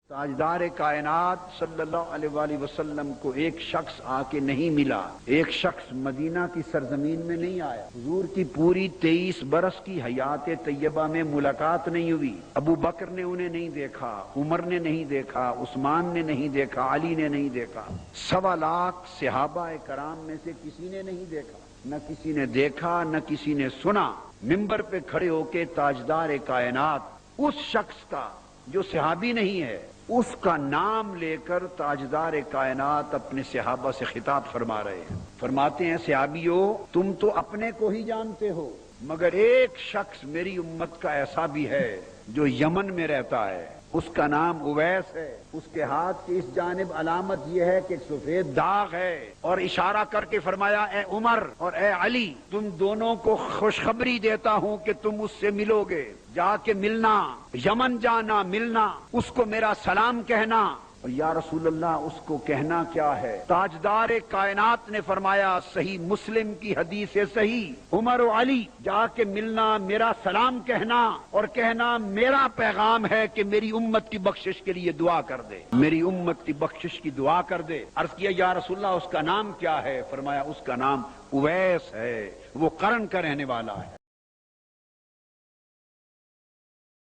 تاجدار کائنات صلی اللہ علیہ وآلہ وسلم کو ایک شخص آ کے نہیں ملا، ایک شخص مدینہ کی سرزمین میں نہیں آیا۔ حضور کی پوری 23 برس کی حیات طیبہ میں ملاقات نہیں ہوئی۔ ابو بکر نے انہیں نہیں دیکھا، عمر نے نہیں دیکھا، عثمان نے نہیں دیکھا، علی نے نہیں دیکھا، 1.25 لاکھ صحابہ کرام میں سے کسی نے نہیں دیکھا، نہ کسی نے دیکھا نہ کسی نے سنا۔ ممبر پہ کھڑے ہو کے تاجدار کائنات اس شخص کا جو صحابی نہیں ہے، اس کا نام لے کر تاجدار کائنات اپنے صحابہ سے خطاب فرما رہے ہیں۔ فرماتے ہیں صحابیو، تم تو اپنے کو ہی جانتے ہو، مگر ایک شخص میری امت کا ایسا بھی ہے جو یمن میں رہتا ہے، اس کا نام اویس ہے، اس کے ہاتھ کی اس جانب علامت یہ ہے کہ ایک سفید داغ ہے، اور اشارہ کر کے فرمایا اے عمر اور اے علی، تم دونوں کو خوشخبری دیتا ہوں کہ تم اس سے ملو گے، جا کے ملنا، یمن جانا، ملنا، اس کو میرا سلام کہنا۔ اور یا رسول اللہ اس کو کہنا کیا ہے؟ تاجدار کائنات نے فرمایا، صحیح مسلم کی حدیث صحیح، عمر و علی جا کے ملنا، میرا سلام کہنا، اور کہنا میرا پیغام ہے کہ میری امت کی بخشش کے لیے دعا کر دے، میری امت کی بخشش کی دعا کر دے۔ عرض کیا یا رسول اللہ اس کا نام کیا ہے؟ فرمایا اس کا نام اویس ہے، وہ قرن کا رہنے والا ہے۔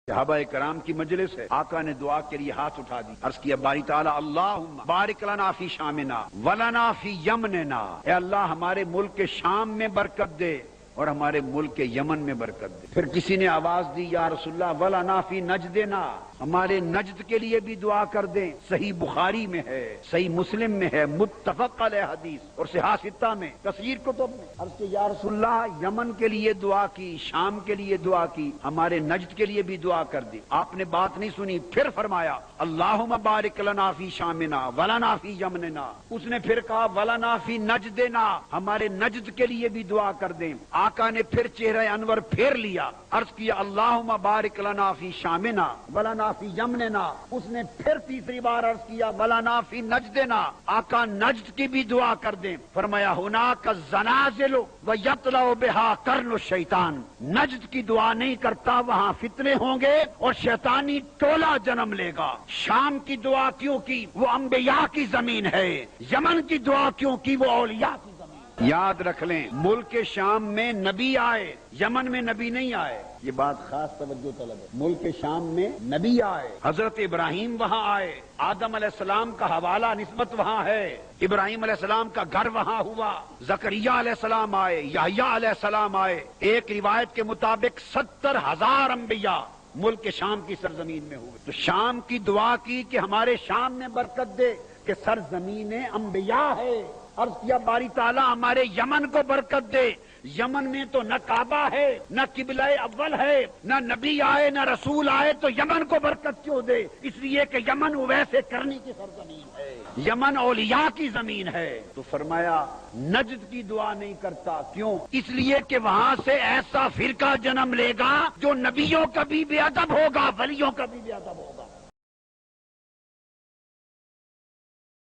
صحابہ کرام کی مجلس ہے، آقا نے دعا کے لیے ہاتھ اٹھا دی، عرض کیا باری تعالیٰ اللہم بارک لنا فی شامنا ولنا فی یمننا، اے اللہ ہمارے ملک شام میں برکت دے اور ہمارے ملک یمن میں برکت دے۔ پھر کسی نے آواز دی یا رسول اللہ ولنا فی نجدنا، ہمارے نجد کے لیے بھی دعا کر دیں۔ صحیح بخاری میں ہے، صحیح مسلم میں ہے، متفق علیہ حدیث، اور صحاح ستہ میں، تصویر کتب میں۔ عرض کہ یا رسول اللہ یمن کے لیے دعا کی، شام کے لیے دعا کی، ہمارے نجد کے لیے بھی دعا کر دی۔ آپ نے بات نہیں سنی، پھر فرمایا اللہم بارک لنا فی شامنا ولنا فی یمننا۔ اس نے پھر کہا ولنا فی نجدنا، ہمارے نجد کے لیے بھی دعا کر دیں۔ آقا نے پھر چہرہ انور پھیر لیا، عرض کیا اللہم بارک لنا فی شامنا ولنا فی یمننا۔ اس نے پھر تیسری بار عرض کیا ولنا فی نجدنا، آقا نجد کی بھی دعا کر دیں۔ فرمایا ہناک الزلازل ویطلع بہا قرن الشیطان، نجد کی دعا نہیں کرتا، وہاں فتنے ہوں گے اور شیطانی ٹولہ جنم لے گا۔ شام کی دعا کیوں کی؟ وہ انبیاء کی زمین ہے۔ یمن کی دعا کیوں کی؟ وہ اولیاء کی زمین۔ یاد رکھ لیں، ملک شام میں نبی آئے، یمن میں نبی نہیں آئے، یہ بات خاص توجہ طلب ہے۔ ملک شام میں نبی آئے، حضرت ابراہیم وہاں آئے، آدم علیہ السلام کا حوالہ نسبت وہاں ہے، ابراہیم علیہ السلام کا گھر وہاں ہوا، زکریا علیہ السلام آئے، یحییٰ علیہ السلام آئے۔ ایک روایت کے مطابق 70,000 انبیاء ملک شام کی سرزمین میں ہوئے۔ تو شام کی دعا کی کہ ہمارے شام میں برکت دے، کہ سرزمین انبیاء ہے۔ عرض کیا باری تعالیٰ ہمارے یمن کو برکت دے، یمن میں تو نہ کعبہ ہے، نہ قبلہ اول ہے، نہ نبی آئے نہ رسول آئے، تو یمن کو برکت کیوں دے؟ اس لیے کہ یمن اویس کرنی کی سرزمین ہے، یمن اولیاء کی زمین ہے۔ تو فرمایا نجد کی دعا نہیں کرتا، کیوں؟ اس لیے کہ وہاں سے ایسا فرقہ جنم لے گا جو نبیوں کا بھی بے ادب ہوگا، ولیوں کا بھی بے ادب ہوگا۔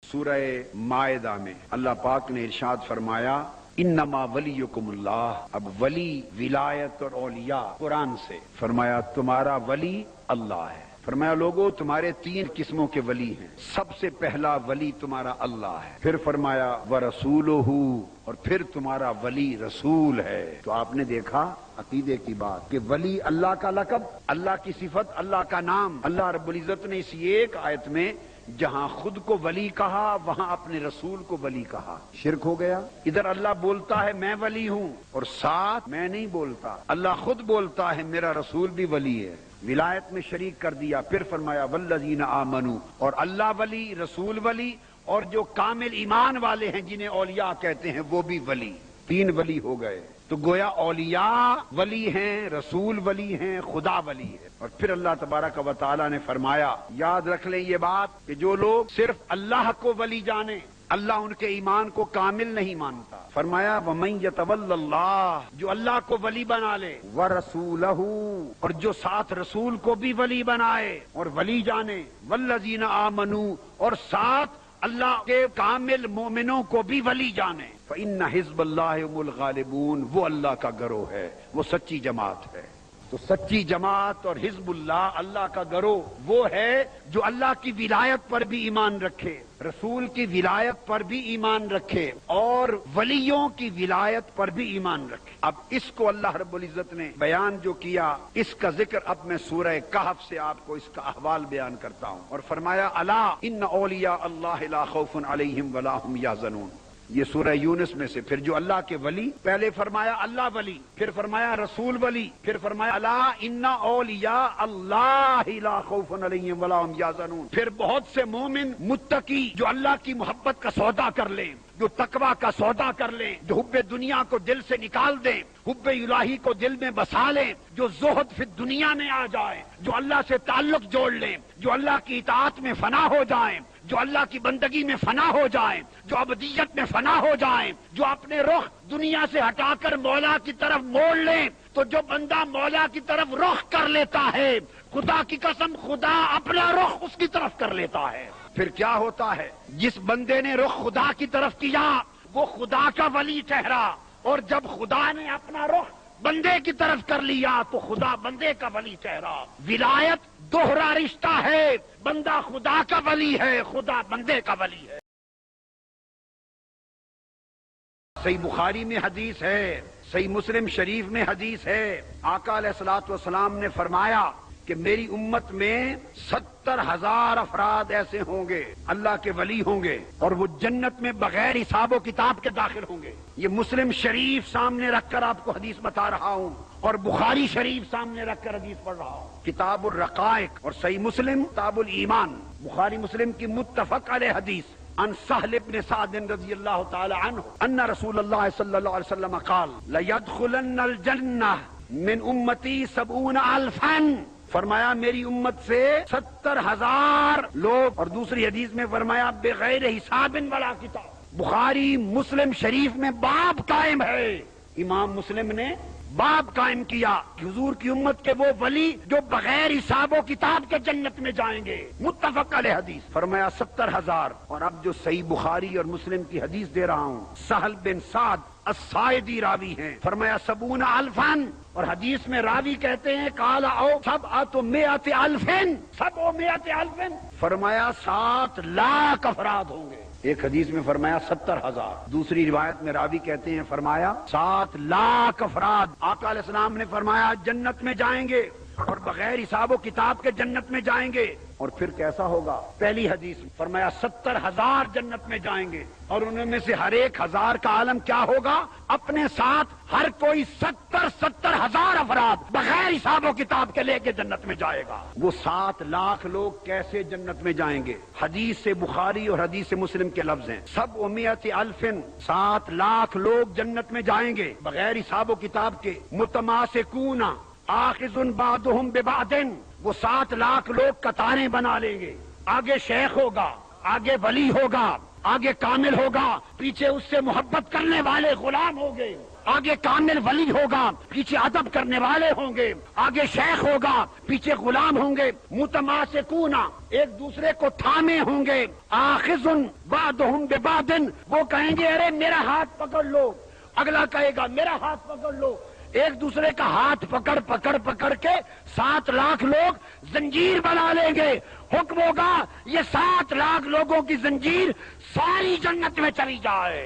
سورہ مائدہ میں اللہ پاک نے ارشاد فرمایا انما ولیکم اللہ، اب ولی، ولایت اور اولیاء قرآن سے، فرمایا تمہارا ولی اللہ ہے۔ فرمایا لوگوں تمہارے 3 قسموں کے ولی ہیں، سب سے پہلا ولی تمہارا اللہ ہے، پھر فرمایا وَرَسُولُهُ، اور پھر تمہارا ولی رسول ہے۔ تو آپ نے دیکھا عقیدے کی بات کہ ولی اللہ کا لقب، اللہ کی صفت، اللہ کا نام۔ اللہ رب العزت نے اسی ایک آیت میں جہاں خود کو ولی کہا وہاں اپنے رسول کو ولی کہا۔ شرک ہو گیا؟ ادھر اللہ بولتا ہے میں ولی ہوں، اور ساتھ میں نہیں بولتا، اللہ خود بولتا ہے میرا رسول بھی ولی ہے، ولایت میں شریک کر دیا۔ پھر فرمایا والذین آمنوا، اور اللہ ولی، رسول ولی، اور جو کامل ایمان والے ہیں جنہیں اولیاء کہتے ہیں وہ بھی ولی۔ 3 ولی ہو گئے۔ تو گویا اولیاء ولی ہیں، رسول ولی ہیں، خدا ولی ہے۔ اور پھر اللہ تبارک و تعالی نے فرمایا، یاد رکھ لیں یہ بات کہ جو لوگ صرف اللہ کو ولی جانے، اللہ ان کے ایمان کو کامل نہیں مانتا۔ فرمایا وَمَن يَتَوَلَّ اللَّهُ، جو اللہ کو ولی بنا لے، وَرَسُولَهُ، اور جو ساتھ رسول کو بھی ولی بنائے اور ولی جانے، وَالَّذِينَ آمَنُوا، اور ساتھ اللہ کے کامل مومنوں کو بھی ولی جانے، فَإِنَّ حِزْبَ اللَّهِ هُمُ الْغَالِبُونَ، وہ اللہ کا گروہ ہے، وہ سچی جماعت ہے۔ تو سچی جماعت اور حزب اللہ، اللہ کا گروہ وہ ہے جو اللہ کی ولایت پر بھی ایمان رکھے، رسول کی ولایت پر بھی ایمان رکھے اور ولیوں کی ولایت پر بھی ایمان رکھے۔ اب اس کو اللہ رب العزت نے بیان جو کیا، اس کا ذکر اب میں سورہ کہف سے آپ کو اس کا احوال بیان کرتا ہوں، اور فرمایا الا ان اولیاء اللہ لا خوف علیہم ولا هم یحزنون۔ یہ سورہ یونس میں سے پھر جو اللہ کے ولی، پہلے فرمایا اللہ ولی، پھر فرمایا رسول ولی، پھر فرمایا الا ان اولیاء اللہ لا خوف علیہم ولا هم یحزنون۔ پھر بہت سے مومن متقی جو اللہ کی محبت کا سودا کر لیں، جو تقوی کا سودا کر لیں، جو حب دنیا کو دل سے نکال دیں، حب الہی کو دل میں بسا لیں، جو زہد فی دنیا میں آ جائیں، جو اللہ سے تعلق جوڑ لیں، جو اللہ کی اطاعت میں فنا ہو جائیں، جو اللہ کی بندگی میں فنا ہو جائیں، جو ابدیت میں فنا ہو جائیں، جو اپنے رخ دنیا سے ہٹا کر مولا کی طرف موڑ لیں، تو جو بندہ مولا کی طرف رخ کر لیتا ہے، خدا کی قسم خدا اپنا رخ اس کی طرف کر لیتا ہے۔ پھر کیا ہوتا ہے؟ جس بندے نے رخ خدا کی طرف کیا وہ خدا کا ولی ٹھہرا، اور جب خدا نے اپنا رخ بندے کی طرف کر لیا تو خدا بندے کا ولی ٹھہرا۔ ولایت دوہرا رشتہ ہے، بندہ خدا کا ولی ہے، خدا بندے کا ولی ہے۔ صحیح بخاری میں حدیث ہے، صحیح مسلم شریف میں حدیث ہے، آقا علیہ الصلوۃ والسلام نے فرمایا کہ میری امت میں 70,000 افراد ایسے ہوں گے، اللہ کے ولی ہوں گے، اور وہ جنت میں بغیر حساب و کتاب کے داخل ہوں گے۔ یہ مسلم شریف سامنے رکھ کر آپ کو حدیث بتا رہا ہوں، اور بخاری شریف سامنے رکھ کر حدیث پڑھ رہا ہوں۔ کتاب الرقائق اور صحیح مسلم کتاب الایمان، بخاری مسلم کی متفق علیہ حدیث عن سہل بن سعد رضی اللہ تعالی عنہ ان رسول اللہ صلی اللہ علیہ وسلم قال ليدخلن الجنہ من امتی 70,000، فرمایا میری امت سے 70,000 لوگ، اور دوسری حدیث میں فرمایا بغیر حساب ولا کتاب۔ بخاری مسلم شریف میں باب قائم ہے، امام مسلم نے باب قائم کیا کہ حضور کی امت کے وہ ولی جو بغیر حساب و کتاب کے جنت میں جائیں گے، متفق علیہ حدیث، فرمایا 70,000۔ اور اب جو صحیح بخاری اور مسلم کی حدیث دے رہا ہوں، سہل بن سعد الساعدی راوی ہیں، فرمایا 70,000، اور حدیث میں راوی کہتے ہیں قال او 700,000، 700,000، فرمایا 7 لاکھ افراد ہوں گے۔ ایک حدیث میں فرمایا 70,000، دوسری روایت میں راوی کہتے ہیں فرمایا 7 لاکھ افراد آقا علیہ السلام نے فرمایا جنت میں جائیں گے، اور بغیر حساب و کتاب کے جنت میں جائیں گے۔ اور پھر کیسا ہوگا؟ پہلی حدیث میں فرمایا 70,000 جنت میں جائیں گے، اور ان میں سے ہر ایک 1000 کا عالم کیا ہوگا؟ اپنے ساتھ ہر کوئی 70,000 افراد بغیر حساب و کتاب کے لے کے جنت میں جائے گا۔ وہ 7 لاکھ لوگ کیسے جنت میں جائیں گے؟ حدیث سے بخاری اور حدیث سے مسلم کے لفظ ہیں، 700,000، 7 لاکھ لوگ جنت میں جائیں گے بغیر حساب و کتاب کے، متماسکون آخذ بعضهم ببعض، وہ 7 لاکھ لوگ قطاریں بنا لیں گے، آگے شیخ ہوگا، آگے ولی ہوگا، آگے کامل ہوگا، پیچھے اس سے محبت کرنے والے غلام ہوں گے، آگے کامل ولی ہوگا، پیچھے ادب کرنے والے ہوں گے، آگے شیخ ہوگا، پیچھے غلام ہوں گے، متماسکون ایک دوسرے کو تھامے ہوں گے، آخذ بعضهم ببعض، وہ کہیں گے ارے میرا ہاتھ پکڑ لو، اگلا کہے گا میرا ہاتھ پکڑ لو، ایک دوسرے کا ہاتھ پکڑ کے 7 لاکھ لوگ زنجیر بنا لیں گے۔ حکم ہوگا یہ 7 لاکھ لوگوں کی زنجیر ساری جنت میں چلی جائے۔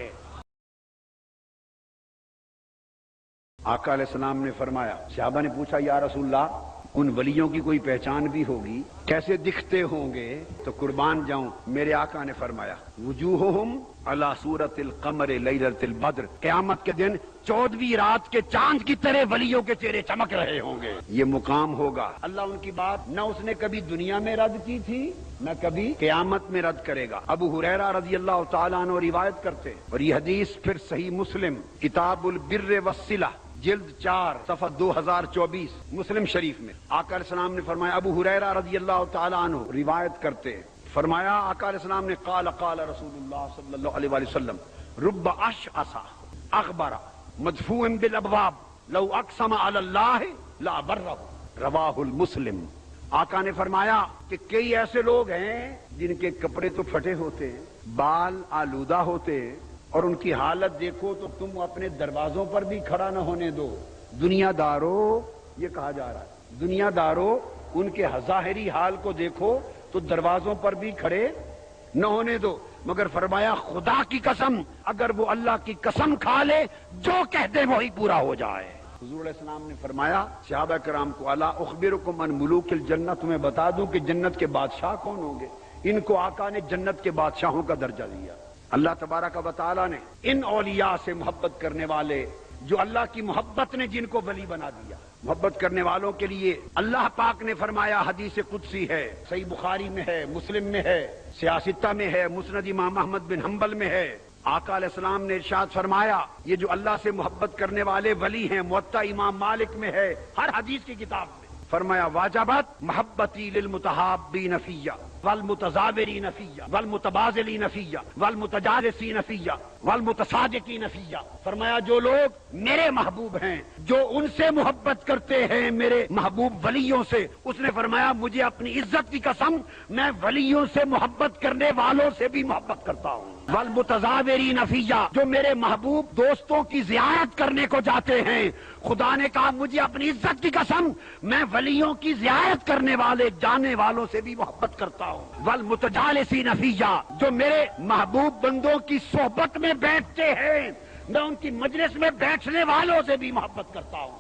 آقا علیہ السلام نے فرمایا، صحابہ نے پوچھا یا رسول اللہ ان ولیوں کی کوئی پہچان بھی ہوگی، کیسے دکھتے ہوں گے؟ تو قربان جاؤں، میرے آقا نے فرمایا وجوہہم علی صورت القمر لیلۃ البدر، قیامت کے دن 14ویں رات کے چاند کی طرح ولیوں کے چہرے چمک رہے ہوں گے۔ یہ مقام ہوگا، اللہ ان کی بات نہ اس نے کبھی دنیا میں رد کی تھی نہ کبھی قیامت میں رد کرے گا۔ ابو ہریرہ رضی اللہ تعالیٰ عنہ روایت کرتے، اور یہ حدیث پھر صحیح مسلم کتاب البر والصلہ جلد 4 صفحہ 2024 مسلم شریف میں آقا علیہ السلام نے فرمایا، ابو ہریرہ رضی اللہ تعالیٰ عنہ روایت کرتے، فرمایا آقا علیہ السلام نے قال رسول اللہ صلی اللہ علیہ وآلہ وسلم رب اشعث اغبر مدفوع بالابواب لو اقسم علی اللہ لابرہ، رواہ المسلم۔ آقا نے فرمایا کہ کئی ایسے لوگ ہیں جن کے کپڑے تو پھٹے ہوتے ہیں، بال آلودہ ہوتے ہیں، اور ان کی حالت دیکھو تو تم اپنے دروازوں پر بھی کھڑا نہ ہونے دو۔ دنیا دارو یہ کہا جا رہا ہے دنیا داروں ان کے ظاہری حال کو دیکھو تو دروازوں پر بھی کھڑے نہ ہونے دو، مگر فرمایا خدا کی قسم اگر وہ اللہ کی قسم کھا لے جو کہہ دے وہی پورا ہو جائے۔ حضور علیہ السلام نے فرمایا صحابہ کرام کو الا اخبرکم عن ملوک الجنہ، تمہیں بتا دوں کہ جنت کے بادشاہ کون ہوں گے؟ ان کو آقا نے جنت کے بادشاہوں کا درجہ دیا۔ اللہ تبارک و تعالی نے ان اولیاء سے محبت کرنے والے جو اللہ کی محبت نے جن کو ولی بنا دیا، محبت کرنے والوں کے لیے اللہ پاک نے فرمایا، حدیث قدسی ہے، صحیح بخاری میں ہے، مسلم میں ہے، سیاستہ میں ہے، مسند امام احمد بن حنبل میں ہے، آقا علیہ السلام نے ارشاد فرمایا یہ جو اللہ سے محبت کرنے والے ولی ہیں، موطا امام مالک میں ہے، ہر حدیث کی کتاب میں فرمایا واجبت محبتی للمتحابین فیہ والمتزاورین فیہ والمتبازلین فیہ والمتجالسین فیہ والمتصادقین فیہ، فرمایا جو لوگ میرے محبوب ہیں، جو ان سے محبت کرتے ہیں میرے محبوب ولیوں سے، اس نے فرمایا مجھے اپنی عزت کی قسم میں ولیوں سے محبت کرنے والوں سے بھی محبت کرتا ہوں، والمتزاورین فیہ، جو میرے محبوب دوستوں کی زیارت کرنے کو جاتے ہیں، خدا نے کہا مجھے اپنی عزت کی قسم میں ولیوں کی زیارت کرنے والے جانے والوں سے بھی محبت کرتا ہوں، والمتجالسین فیہ، جو میرے محبوب بندوں کی صحبت میں بیٹھتے ہیں میں ان کی مجلس میں بیٹھنے والوں سے بھی محبت کرتا ہوں۔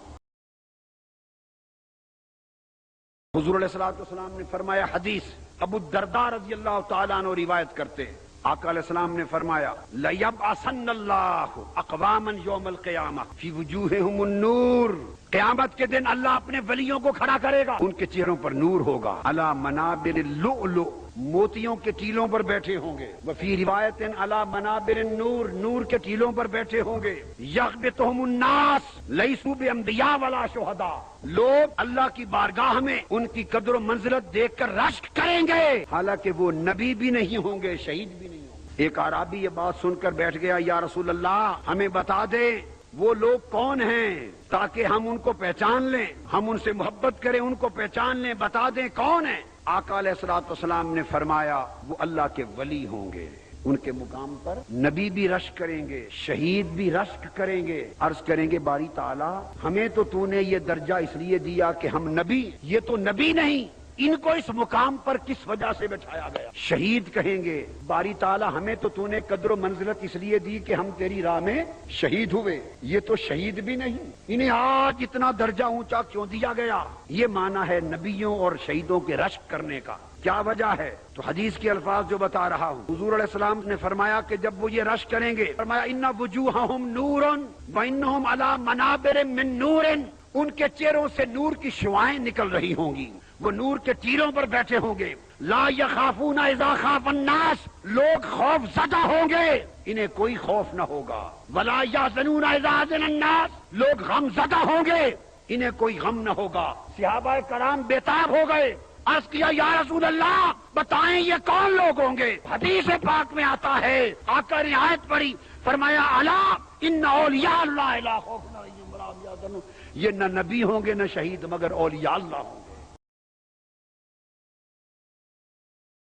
حضور علیہ السلام نے فرمایا، حدیث ابو الدرداء رضی اللہ تعالیٰ عنہ روایت کرتے ہیں، آقا علیہ السلام نے فرمایا لَيَبْعَثَنَّ اللَّهُ أَقْوَامًا يَوْمَ الْقِيَامَةِ فِي وُجُوهِهِمُ النُّورُ، قیامت کے دن اللہ اپنے ولیوں کو کھڑا کرے گا، ان کے چہروں پر نور ہوگا، عَلَى مَنَابِرِ اللُّؤْلُؤِ، موتیوں کے ٹیلوں پر بیٹھے ہوں گے، وفی روایت علی منابر النور، نور کے ٹیلوں پر بیٹھے ہوں گے، یغبطہم الناس لیسوا بانبیاء ولا شہداء، لوگ اللہ کی بارگاہ میں ان کی قدر و منزلت دیکھ کر رشک کریں گے، حالانکہ وہ نبی بھی نہیں ہوں گے، شہید بھی نہیں ہوں گے۔ ایک اعرابی یہ بات سن کر بیٹھ گیا، یا رسول اللہ ہمیں بتا دیں وہ لوگ کون ہیں تاکہ ہم ان کو پہچان لیں، ہم ان سے محبت کریں، ان کو پہچان لیں، بتا دیں کون ہیں۔ آقا علیہ السلام نے فرمایا وہ اللہ کے ولی ہوں گے، ان کے مقام پر نبی بھی رشک کریں گے، شہید بھی رشک کریں گے، عرض کریں گے باری تعالیٰ ہمیں تو نے یہ درجہ اس لیے دیا کہ ہم نبی، یہ تو نبی نہیں، ان کو اس مقام پر کس وجہ سے بٹھایا گیا؟ شہید کہیں گے باری تعالیٰ ہمیں تو نے قدر و منزلت اس لیے دی کہ ہم تیری راہ میں شہید ہوئے، یہ تو شہید بھی نہیں، انہیں آج اتنا درجہ اونچا کیوں دیا گیا؟ یہ معنی ہے نبیوں اور شہیدوں کے رشک کرنے کا۔ کیا وجہ ہے؟ تو حدیث کے الفاظ جو بتا رہا ہوں، حضور علیہ السلام نے فرمایا کہ جب وہ یہ رشک کریں گے، فرمایا ان وجوہہم نور وانہم علی منابر من نور، ان کے چہروں سے نور کی شعاعیں نکل رہی ہوں گی، وہ نور کے تیروں پر بیٹھے ہوں گے، لا یخافون اذا خاف الناس، لوگ خوف زدہ ہوں گے انہیں کوئی خوف نہ ہوگا، ولا یحزنون اذا حزن الناس، لوگ غم زدہ ہوں گے انہیں کوئی غم نہ ہوگا۔ صحابہ کرام بےتاب ہو گئے، عرض کیا یا رسول اللہ بتائیں یہ کون لوگ ہوں گے؟ حدیث پاک میں آتا ہے، آقا نے آیت پڑھی، فرمایا الا ان اولیاء اللہ لا خوف علیہم ولا هم يحزنون، یہ نہ نبی ہوں گے نہ شہید مگر اولیاء اللہ ہوں گے۔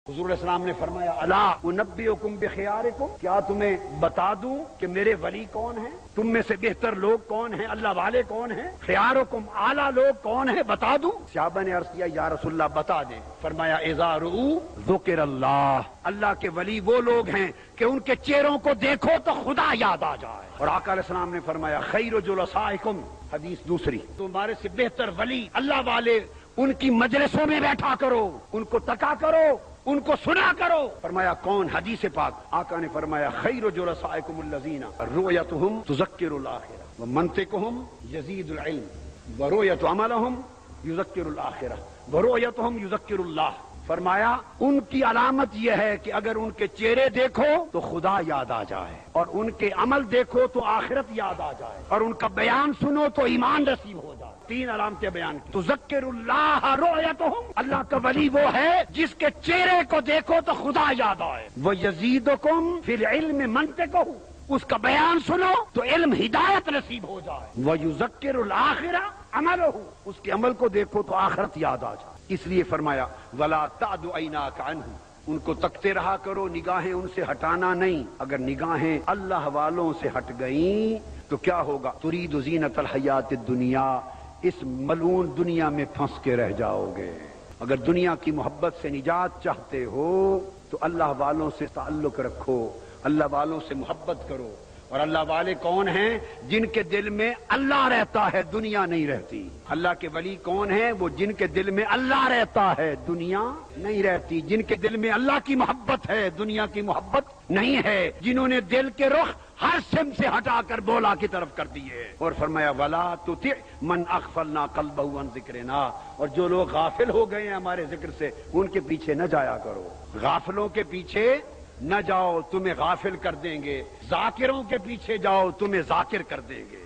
حضور علیہ السلام نے فرمایا الا انبئکم بخیارکم، کیا تمہیں بتا دوں کہ میرے ولی کون ہیں؟ تم میں سے بہتر لوگ کون ہیں؟ اللہ والے کون ہیں؟ خیارکم، اعلیٰ لوگ کون ہیں؟ بتا دوں؟ صحابہ نے عرض کیا یا رسول اللہ بتا دیں۔ فرمایا اذا رؤوا ذکر اللہ، اللہ کے ولی وہ لوگ ہیں کہ ان کے چہروں کو دیکھو تو خدا یاد آ جائے۔ اور آقا علیہ السلام نے فرمایا خیر جلسائکم، حدیث دوسری، تمہارے سے بہتر ولی اللہ والے ان کی مجلسوں میں بیٹھا کرو، ان کو تکا کرو، ان کو سنا کرو۔ فرمایا کون؟ حدیث پاک آقا نے فرمایا خیر جلسائکم الذین رؤیتہم تذکر الآخرہ ومنطقہم یزید العلم ورؤیت عملہم یذکر الآخرہ ورؤیتہم یذکر اللہ۔ فرمایا ان کی علامت یہ ہے کہ اگر ان کے چہرے دیکھو تو خدا یاد آ جائے، اور ان کے عمل دیکھو تو آخرت یاد آ جائے، اور ان کا بیان سنو تو ایمان نصیب ہو جائے۔ تین علامتیں بیان کی، تذکر اللہ رؤیتہم، اللہ کا ولی وہ ہے جس کے چہرے کو دیکھو تو خدا یاد آئے، وَيَزِيدُكُمْ فِي الْعِلْمِ مَنْطِقُهُ، اس کا بیان سنو تو علم ہدایت نصیب ہو جائے، وَيُذَكِّرُ الْآخِرَةَ عَمَلُهُ، اس کے عمل کو دیکھو تو آخرت یاد آ جائے۔ اس لیے فرمایا وَلَا تَعْدُ عَيْنَاكَ عَنْهُ، ان کو تکتے رہا کرو، نگاہیں ان سے ہٹانا نہیں، اگر نگاہیں اللہ والوں سے ہٹ گئیں تو کیا ہوگا؟ ترید زینت الحیات الدنیا، اس ملعون دنیا میں پھنس کے رہ جاؤ گے۔ اگر دنیا کی محبت سے نجات چاہتے ہو تو اللہ والوں سے تعلق رکھو، اللہ والوں سے محبت کرو۔ اور اللہ والے کون ہیں؟ جن کے دل میں اللہ رہتا ہے، دنیا نہیں رہتی۔ اللہ کے ولی کون ہیں؟ وہ جن کے دل میں اللہ رہتا ہے، دنیا نہیں رہتی۔ جن کے دل میں اللہ کی محبت ہے، دنیا کی محبت نہیں ہے۔ جنہوں نے دل کے رخ ہر سمت سے ہٹا کر بولا کی طرف کر دیے، اور فرمایا وَلَا تُطِعْ مَنْ أَغْفَلْنَا قَلْبَهُ عَنْ ذِكْرِنَا، اور جو لوگ غافل ہو گئے ہیں ہمارے ذکر سے، ان کے پیچھے نہ جایا کرو۔ غافلوں کے پیچھے نہ جاؤ، تمہیں غافل کر دیں گے۔ ذاکروں کے پیچھے جاؤ، تمہیں ذاکر کر دیں گے۔